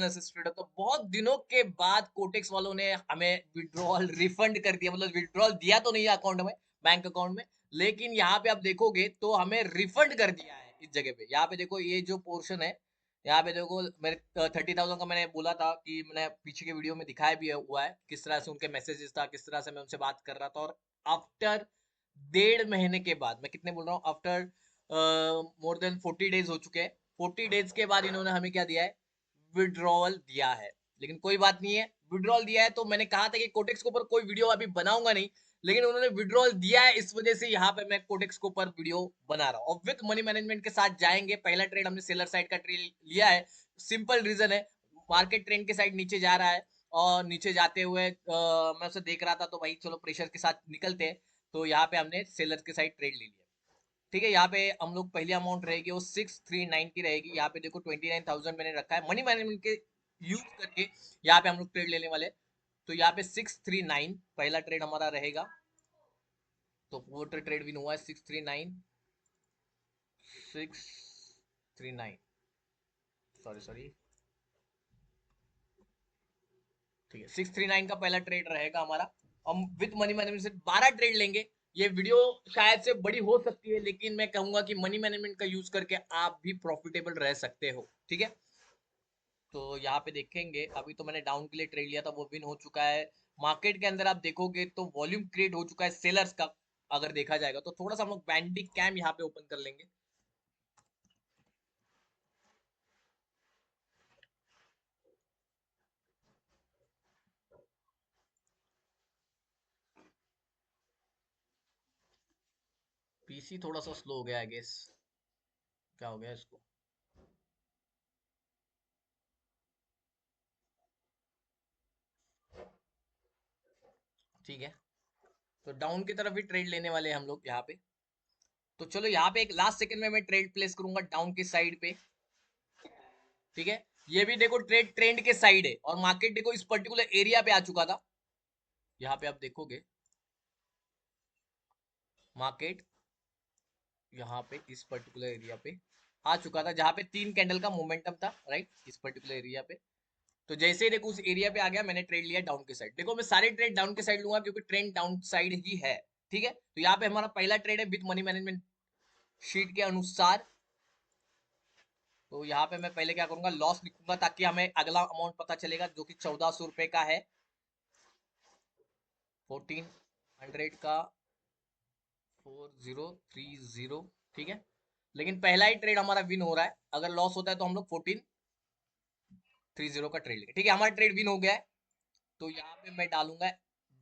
Assisted है। तो बहुत दिनों के बाद कोटेक्स वालों ने हमें विड्रॉल रिफंड कर दिया, मतलब विड्रॉल दिया तो नहीं है अकाउंट में, बैंक अकाउंट में, लेकिन यहाँ पे आप देखोगे तो हमें रिफंड कर दिया है इस जगह पे। यहाँ पे देखो ये जो पोर्शन है, यहाँ पे देखो मेरे 30,000 का मैंने बोला था कि मैंने पीछे के वीडियो में दिखाया भी हुआ है किस तरह से उनके मैसेजेस था, किस तरह से मैं उनसे बात कर रहा था। और आफ्टर 1.5 महीने के बाद, मैं कितने बोल रहा हूँ, आफ्टर मोर देन 40 डेज हो चुके हैं, 40 डेज के बाद इन्होंने हमें क्या दिया है, विड्रॉवल दिया है। लेकिन कोई बात नहीं है, विड्रॉल दिया है तो मैंने कहा था कि कोटेक्स के ऊपर कोई वीडियो अभी बनाऊंगा नहीं, लेकिन उन्होंने विड्रॉल दिया है, इस वजह से यहाँ पे मैं कोटेक्स के ऊपर वीडियो बना रहा हूँ। और विद मनी मैनेजमेंट के साथ जाएंगे। पहला ट्रेड हमने सेलर साइड का ट्रेड लिया है। सिंपल रीजन है, मार्केट ट्रेंड के साइड नीचे जा रहा है, और नीचे जाते हुए मैं उसे देख रहा था, तो भाई चलो प्रेशर के साथ निकलते हैं। तो यहाँ पे हमने सेलर के साइड ट्रेड ले लिया। ठीक है, यहाँ पे हम लोग पहली अमाउंट रहेगी वो 6390 की रहेगी। यहाँ पे देखो 29,000 मैंने रखा है मनी मैनेजमेंट के यूज करके, यहाँ पे हम लोग ट्रेड लेने वाले। तो यहाँ पे 639 पहला ट्रेड हमारा रहेगा। तो वो ट्रेड विन हुआ है 639 सॉरी सॉरी, ठीक है 639 का पहला ट्रेड रहेगा हमारा। हम विद मनी मैनेजमेंट से 12 ट्रेड लेंगे। ये वीडियो शायद से बड़ी हो सकती है, लेकिन मैं कहूंगा कि मनी मैनेजमेंट का यूज करके आप भी प्रॉफिटेबल रह सकते हो। ठीक है, तो यहाँ पे देखेंगे, अभी तो मैंने डाउन के लिए ट्रेड लिया था, वो विन हो चुका है। मार्केट के अंदर आप देखोगे तो वॉल्यूम क्रिएट हो चुका है सेलर्स का, अगर देखा जाएगा तो। थोड़ा सा हम लोग बैंडी कैम यहाँ पे ओपन कर लेंगे। पीसी थोड़ा सा स्लो हो गया, आई गेस। क्या हो गया इसको? ठीक है, तो डाउन की तरफ भी ट्रेड लेने वाले हैं हम लोग यहाँ पे। तो चलो यहाँ पे एक लास्ट सेकंड में मैं ट्रेड प्लेस करूंगा डाउन की साइड पे। ठीक है, ये भी देखो ट्रेड ट्रेंड के साइड है, और मार्केट देखो इस पर्टिकुलर एरिया पे आ चुका था। यहाँ पे आप देखोगे मार्केट यहाँ पे इस पर्टिकुलर एरिया पे आ चुका था, जहां पे 3 कैंडल का मोमेंटम था, राइट, इस पर्टिकुलर एरिया पे। तो जैसे ही देखो उस एरिया पे आ गया, मैंने ट्रेड लिया डाउन के साइड। देखो मैं सारे ट्रेड डाउन के साइड लूंगा क्योंकि ट्रेंड डाउन साइड ही है। ठीक है, तो यहाँ पे हमारा पहला ट्रेड है विद मनी मैनेजमेंट शीट के अनुसार। तो यहाँ पे मैं पहले क्या करूंगा, लॉस लिखूंगा ताकि हमें अगला अमाउंट पता चलेगा, जो कि 1400 रुपए का है। 1400 का 4030। ठीक है, लेकिन पहला ही ट्रेड हमारा विन हो रहा है। अगर लॉस होता है तो हम लोग 1430 का ट्रेड लेंगे। ठीक है, हमारा ट्रेड विन हो गया है। तो यहाँ पे मैं डालूंगा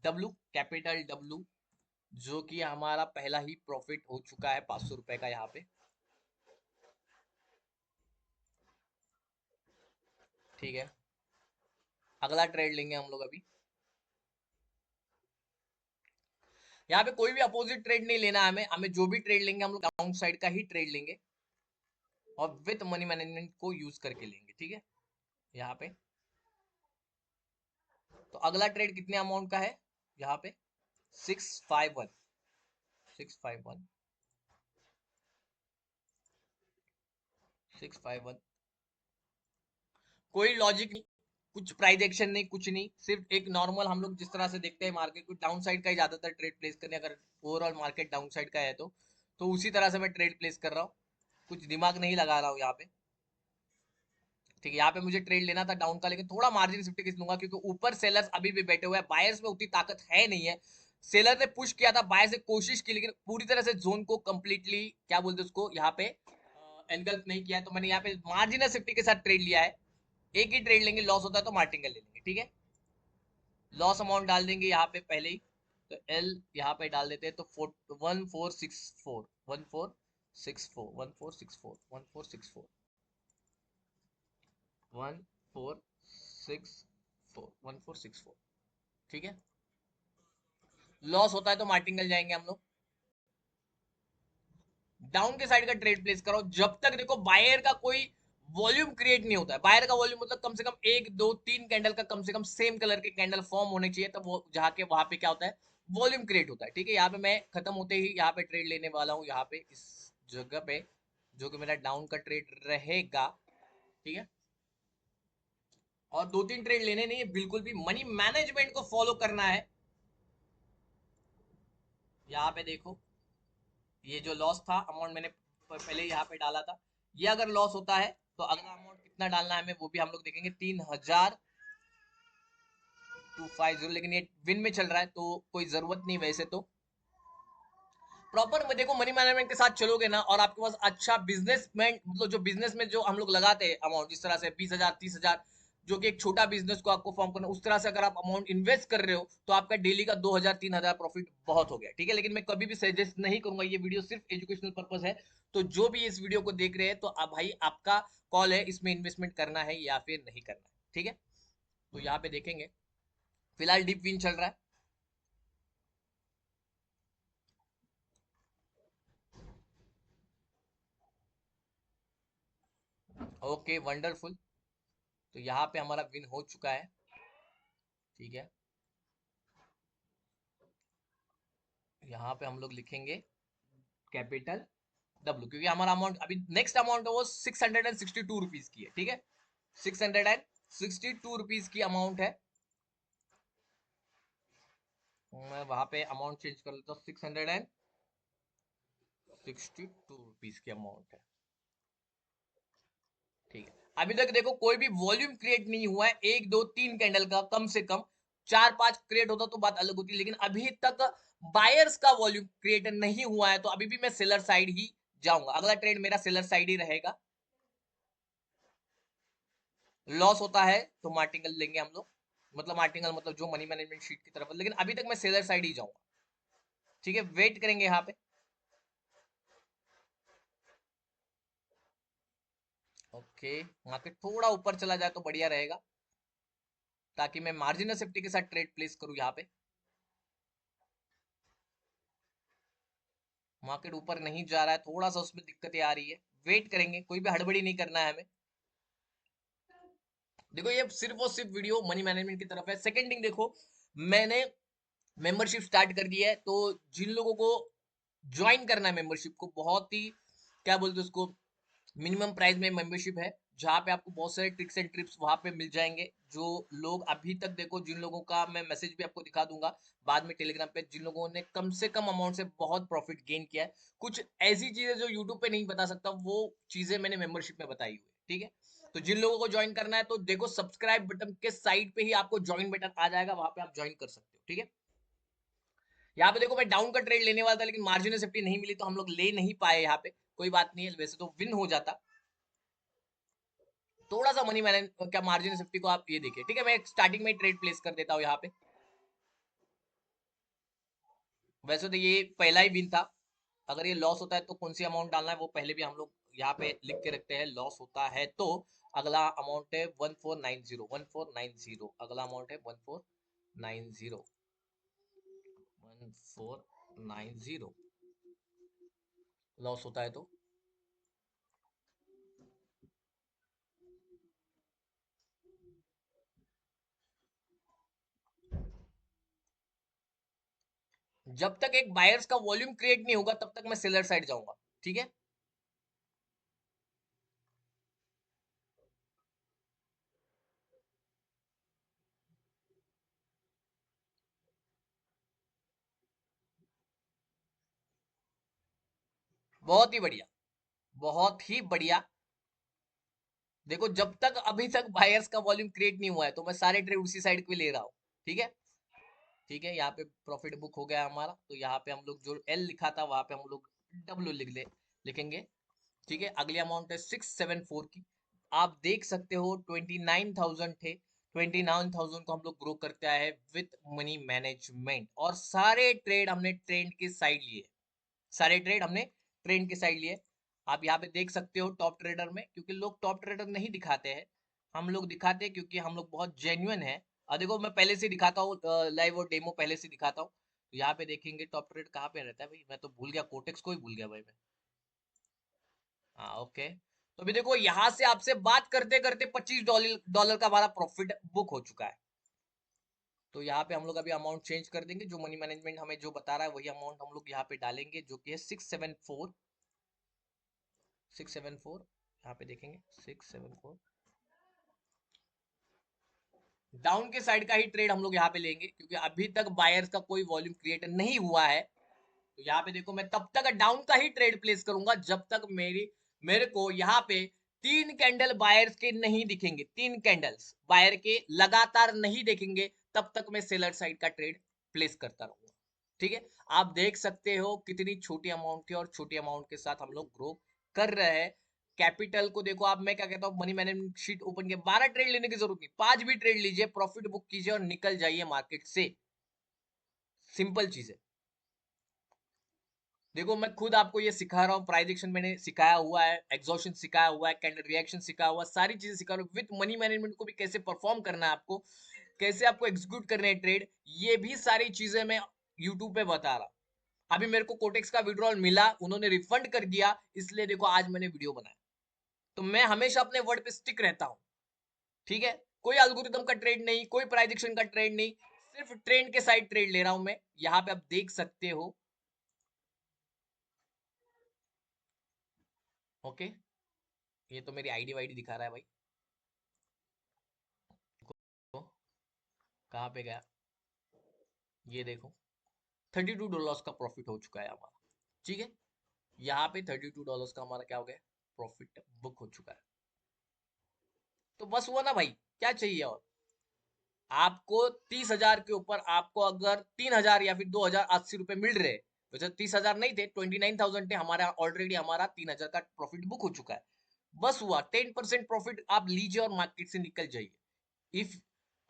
डब्लू, कैपिटल डब्लू, जो कि हमारा पहला ही प्रॉफिट हो चुका है 500 रुपए का यहाँ पे। ठीक है, अगला ट्रेड लेंगे हम लोग अभी। यहाँ पे कोई भी अपोजिट ट्रेड नहीं लेना है हमें, जो भी ट्रेड लेंगे हम लोग डाउन साइड का ही ट्रेड लेंगे, और विथ मनी मैनेजमेंट को यूज करके लेंगे। ठीक है, यहाँ पे तो अगला ट्रेड कितने अमाउंट का है यहाँ पे, 651, 651, 651। कोई लॉजिक नहीं, कुछ प्राइस एक्शन नहीं, कुछ नहीं, सिर्फ एक नॉर्मल हम लोग जिस तरह से देखते हैं मार्केट को, डाउन साइड का ही ज्यादातर ट्रेड प्लेस करने, अगर ओवरऑल मार्केट डाउन साइड का है तो उसी तरह से मैं ट्रेड प्लेस कर रहा हूँ, कुछ दिमाग नहीं लगा रहा हूँ यहाँ पे। ठीक है, यहाँ पे मुझे ट्रेड लेना था डाउन का, लेकिन थोड़ा मार्जिन सेफ्टी किस लूंगा, क्योंकि ऊपर सेलर्स अभी भी बैठे हुए हैं, बायर्स में उतनी ताकत है नहीं है। सेलर ने पुश किया था, बायर्स ने कोशिश की, लेकिन पूरी तरह से जोन को कंप्लीटली क्या बोलते उसको यहाँ पे एनगल्फ नहीं किया है। तो मैंने यहाँ पे मार्जिनल सेफ्टी के साथ ट्रेड लिया है। एक ही ट्रेड लेंगे, लॉस होता है तो मार्टिंगल ले लेंगे। ठीक है, लॉस अमाउंट डाल देंगे यहाँ पे पहले ही। तो एल यहाँ पे डाल देते हैं, तो 1464, 1464, 1464, 1464, 1464, 1464। ठीक है, लॉस होता है तो मार्टिंगल जाएंगे हम लोग। डाउन के साइड का ट्रेड प्लेस करो जब तक देखो बायर का कोई वॉल्यूम क्रिएट नहीं होता है। बायर का वॉल्यूम मतलब कम से कम 1 2 3 कैंडल का कम से कम सेम कलर के कैंडल फॉर्म होने चाहिए, तब वो जहाँ के वहां पे क्या होता है, वॉल्यूम क्रिएट होता है। ठीक है, यहाँ पे मैं खत्म होते ही यहाँ पे ट्रेड लेने वाला हूँ, यहाँ पे इस जगह पे, जो कि मेरा डाउन का ट्रेड रहेगा। ठीक है, और 2-3 ट्रेड लेने नहीं है बिल्कुल भी, मनी मैनेजमेंट को फॉलो करना है। यहाँ पे देखो, ये जो लॉस था अमाउंट मैंने पहले यहाँ पे डाला था, ये अगर लॉस होता है तो अगला अमाउंट कितना डालना है हमें वो भी हम लोग देखेंगे, 3,250। लेकिन ये विन में चल रहा है तो कोई जरूरत नहीं वैसे तो। प्रॉपर में देखो मनी मैनेजमेंट के साथ चलोगे ना, और आपके पास अच्छा बिजनेसमैन, मतलब जो बिजनेस में जो हम लोग लगाते हैं अमाउंट, जिस तरह से 20,000 30,000, जो कि एक छोटा बिजनेस को आपको फॉर्म करना, उस तरह से अगर आप अमाउंट इन्वेस्ट कर रहे हो तो आपका डेली का 2,000 3,000 प्रॉफिट बहुत हो गया, ठीक है। लेकिन मैं कभी भी सजेस्ट नहीं करूंगा, ये वीडियो सिर्फ एजुकेशनल पर्पज है। तो जो भी इस वीडियो को देख रहे हैं, तो अब भाई आपका कॉल है, इसमें इन्वेस्टमेंट करना है या फिर नहीं करना है, ठीक है। तो यहाँ पे देखेंगे, फिलहाल डीप विन चल रहा है। Okay wonderful. तो यहाँ पे हमारा विन हो चुका है, ठीक है। यहाँ पे हम लोग लिखेंगे कैपिटल डब्ल्यू, क्योंकि हमारा अमाउंट अभी नेक्स्ट अमाउंट है वो 662 रुपीज की है, ठीक है। 662 रुपीज की अमाउंट है। मैं वहां पे अमाउंट चेंज कर लेता हूँ, 662 रुपीज की अमाउंट है, ठीक है। अभी तक देखो कोई भी वॉल्यूम क्रिएट नहीं हुआ है, 1 2 3 कैंडल का, कम से कम 4 5 क्रिएट होता तो बात अलग होती, लेकिन अभी तक बायर्स का वॉल्यूम क्रिएट नहीं हुआ है, तो अभी भी मैं सेलर साइड ही जाऊंगा, अगला ट्रेड मेरा सेलर साइड ही रहेगा। लॉस होता है तो मार्टिंगल लेंगे हम लोग, मतलब मार्टिंगल मतलब जो मनी मैनेजमेंट शीट की तरफ है, लेकिन अभी तक मैं सेलर साइड ही जाऊंगा, ठीक है। वेट करेंगे यहाँ पे। ओके, मार्केट थोड़ा ऊपर चला जाए तो बढ़िया रहेगा, ताकि मैं मार्जिनल सेफ्टी के साथ ट्रेड प्लेस करूं यहाँ पे। मार्केट ऊपर नहीं जा रहा है, थोड़ा सा उसमें दिक्कतें आ रही है, वेट करेंगे, कोई भी हड़बड़ी नहीं करना है हमें। देखो ये सिर्फ और सिर्फ वीडियो मनी मैनेजमेंट की तरफ है। सेकंड थिंग देखो, मैंने मेंबरशिप स्टार्ट कर दी है, तो जिन लोगों को ज्वाइन करना है मेंबरशिप को, बहुत ही क्या बोलते हैं उसको, मिनिमम प्राइस में मेंबरशिप है, जहाँ पे आपको बहुत सारे ट्रिक्स एंड ट्रिप्स वहां पे मिल जाएंगे। जो लोग अभी तक देखो, जिन लोगों का मैं मैसेज भी आपको दिखा दूंगा बाद में टेलीग्राम पे, जिन लोगों ने कम से कम अमाउंट से बहुत प्रॉफिट गेन किया है, कुछ ऐसी चीजें जो यूट्यूब पे नहीं बता सकता, वो चीजें मैंने मेंबरशिप में बताई हुई है, ठीक है। तो जिन लोगों को ज्वाइन करना है, तो देखो सब्सक्राइब बटन के साइड पे ही आपको ज्वाइन बटन आ जाएगा, वहां पे आप ज्वाइन कर सकते हो, ठीक है। यहाँ पे देखो मैं डाउन का ट्रेड लेने वाला था, लेकिन मार्जिनल सेफ्टी नहीं मिली, तो हम लोग ले नहीं पाए यहाँ पे। कोई बात नहीं है, वैसे तो विन हो जाता। थोड़ा सा मनी मैनेज क्या, मार्जिन सेफ्टी को आप ये देखिए, ठीक है। मैं स्टार्टिंग में ट्रेड प्लेस कर देता हूँ यहाँ पे। वैसे तो ये पहला ही विन था, अगर ये लॉस होता है तो कौन सी अमाउंट डालना है वो पहले भी हम लोग यहाँ पे लिख के रखते हैं। लॉस होता है तो अगला अमाउंट है 1490, 1490 अगला अमाउंट है, 1490, 1490 लॉस होता है तो। जब तक एक बायर्स का वॉल्यूम क्रिएट नहीं होगा तब तक मैं सेलर साइड जाऊंगा, ठीक है। बहुत ही बढ़िया, बहुत ही बढ़िया। देखो जब तक अभी तक बायर्स का वॉल्यूम क्रिएट नहीं हुआ है, तो मैं सारे ट्रेड उसी साइड पे ले रहा हूँ, ठीक है। ठीक है, यहाँ पे प्रॉफिट बुक हो गया हमारा, तो यहाँ पे हम लोग जो एल लिखा था वहां पे हम लोग डब्ल्यू लिखेंगे, ठीक है। अगली अमाउंट है 674 की। आप देख सकते हो 29,000 थे, 29,000 को हम लोग ग्रो करते आए विथ मनी मैनेजमेंट, और सारे ट्रेड हमने ट्रेंड के साइड लिए, सारे ट्रेड हमने ट्रेंड के साइड लिए। आप यहाँ पे देख सकते हो टॉप ट्रेडर में, क्योंकि लोग टॉप ट्रेडर नहीं दिखाते हैं, हम लोग दिखाते हैं, क्योंकि हम लोग बहुत जेन्युइन है। और देखो मैं पहले से दिखाता हूँ, लाइव और डेमो पहले से दिखाता हूँ। तो यहाँ पे देखेंगे टॉप ट्रेड कहाँ पे रहता है भाई, मैं तो भूल गया, कोटेक्स को ही भूल गया भाई मैं। हाँ ओके, तो अभी देखो यहाँ से आपसे बात करते करते $25 डॉलर का हमारा प्रॉफिट बुक हो चुका है। तो यहाँ पे हम लोग अभी अमाउंट चेंज कर देंगे, जो मनी मैनेजमेंट हमें जो बता रहा है वही अमाउंट हम लोग यहाँ पे डालेंगे, जो कि है 674, 674। यहाँ पे देखेंगे 674, डाउन के साइड का ही ट्रेड हम लोग यहाँ पे लेंगे, क्योंकि अभी तक बायर्स का कोई वॉल्यूम क्रिएट नहीं हुआ है। तो यहाँ पे देखो मैं तब तक डाउन का ही ट्रेड प्लेस करूंगा जब तक मेरे को यहाँ पे 3 कैंडल बायर्स के नहीं दिखेंगे, 3 कैंडल्स बायर के लगातार नहीं देखेंगे, तब तक मैं सेलर साइड का ट्रेड प्लेस करता रहूंगा। ठीक है, आप देख सकते हो कितनी छोटी अमाउंट थी और छोटी अमाउंट के साथ हम लोग ग्रो कर रहे हैं। कैपिटल को देखो, आप मैं क्या कहता हूँ, मनी मैनेजमेंट शीट ओपन किया, 12 ट्रेड लेने की जरूरत नहीं, 5 भी ट्रेड लीजिए, प्रॉफिट बुक कीजिए और निकल जाइए मार्केट से। सिंपल चीज है। देखो मैं खुद आपको ये सिखा रहा हूँ, प्राइस एक्शन मैंने सिखाया हुआ है, एग्जॉशन सिखाया हुआ है, कैंडल रिएक्शन सिखाया हुआ है, सारी चीजें सिखा रहा हूँ। विद मनी मैनेजमेंट को भी कैसे परफॉर्म करना है आपको, कैसे आपको एग्जीक्यूट करने हैं ट्रेड, ये भी सारी चीजें मैं यूट्यूब पे बता रहा। अभी मेरे को कोटेक्स का विड्रॉल मिला, उन्होंने रिफंड कर दिया, इसलिए देखो आज मैंने वीडियो बनाया। तो मैं हमेशा अपने वर्ड पे स्टिक रहता हूँ। ठीक है, कोई एल्गोरिथम का ट्रेड नहीं, कोई प्राइस एक्शन का ट्रेड नहीं, सिर्फ ट्रेंड के साइड ट्रेड ले रहा हूं मैं। यहाँ पे आप देख सकते हो। ओके, ये तो मेरी आईडी वाईडी दिखा रहा है भाई। तो कहाँ पे गया, ये देखो $32 का प्रॉफिट हो चुका है हमारा। ठीक है, यहाँ पे $32 का हमारा क्या हो गया, प्रॉफिट बुक हो चुका है। तो बस हुआ ना भाई, क्या चाहिए और। आपको 30,000 के ऊपर आपको अगर 3,000 या फिर 2,080 रुपए मिल रहे, वैसे 30,000 नहीं थे, 29,000 थे हमारा, ऑलरेडी हमारा 3,000 का प्रॉफिट बुक हो चुका है। बस हुआ, 10% प्रॉफिट आप लीजिए और मार्केट से निकल जाइए। इफ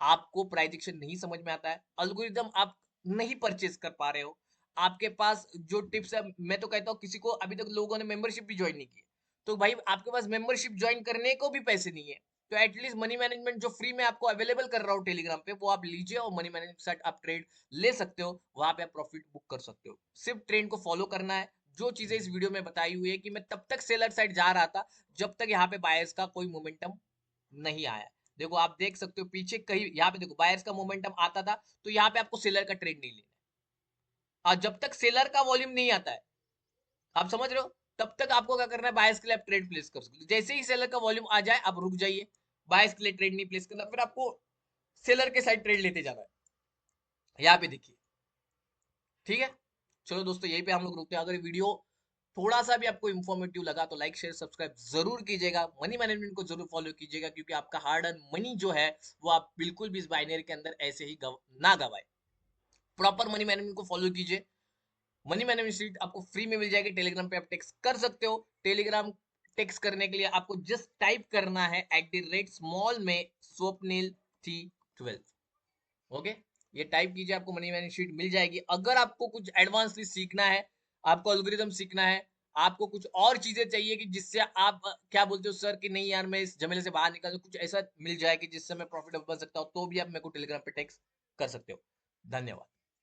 आपको प्राइजेक्शन नहीं समझ में आता है, अल्गोरिदम आप नहीं परचेज कर पा रहे हो, आपके पास जो टिप्स है, मैं तो कहता हूँ किसी को अभी तक लोगों ने मेंबरशिप भी ज्वाइन नहीं की, तो भाई आपके पास मेंबरशिप ज्वाइन करने को भी पैसे नहीं है, तो एटलीस्ट मनी मैनेजमेंट जो फ्री में आपको अवेलेबल कर रहा हूँ टेलीग्राम पे, वो आप लीजिए और मनी मैनेजमेंट के साथ आप ट्रेड ले सकते हो, वहां पे आप प्रॉफिट बुक कर सकते हो। सिर्फ ट्रेंड को फॉलो करना है। जो चीजें इस वीडियो में बताई हुई है कि मैं तब तक सेलर साइड जा रहा था जब तक यहाँ पे बायर्स का कोई मोमेंटम नहीं आया। देखो आप देख सकते हो पीछे कहीं, यहाँ पे देखो बायर्स का मोमेंटम आता था, तो यहाँ पे आपको सेलर का ट्रेड नहीं लेना है। और जब तक सेलर का वॉल्यूम नहीं आता है, आप समझ रहे हो, तब तक आपको क्या करना है, बायर्स के लिए आप ट्रेड प्लेस कर सकते हो। जैसे ही सेलर का वॉल्यूम आ जाए आप रुक जाइए, बायर्स के लिए ट्रेड नहीं प्लेस करना, फिर आपको सेलर के साइड ट्रेड लेते जाना है। यहाँ पे देखिए। ठीक है, चलो दोस्तों यहीं पे हम लोग रुकते हैं। अगर वीडियो थोड़ा सा भी आपको इन्फॉर्मेटिव लगा तो लाइक शेयर सब्सक्राइब जरूर कीजिएगा, मनी मैनेजमेंट को जरूर फॉलो कीजिएगा, क्योंकि आपका हार्ड अर्न मनी जो है वो आप बिल्कुल भी इस बाइनरी के अंदर ऐसे ही ना गवाए। प्रॉपर मनी मैनेजमेंट को फॉलो कीजिए। मनी मैनेजमेंट शीट आपको फ्री में मिल जाएगी, टेलीग्राम पे आप टेक्स्ट कर सकते हो। टेलीग्राम टेक्स्ट करने के लिए आपको जस्ट टाइप करना है @small में स्वप्निल T12। ओके, ये टाइप कीजिए, आपको मनी मैनेजमेंट शीट मिल जाएगी। अगर आपको कुछ एडवांसली सीखना है, आपको एल्गोरिथम सीखना है, आपको कुछ और चीजें चाहिए कि जिससे आप क्या बोलते हो सर कि नहीं यार मैं इस झमेले से बाहर निकल, कुछ ऐसा मिल जाए कि जिससे मैं प्रॉफिटेबल बन सकता हूँ, तो भी आप मेरे को टेलीग्राम पे टेक्स्ट कर सकते हो। धन्यवाद।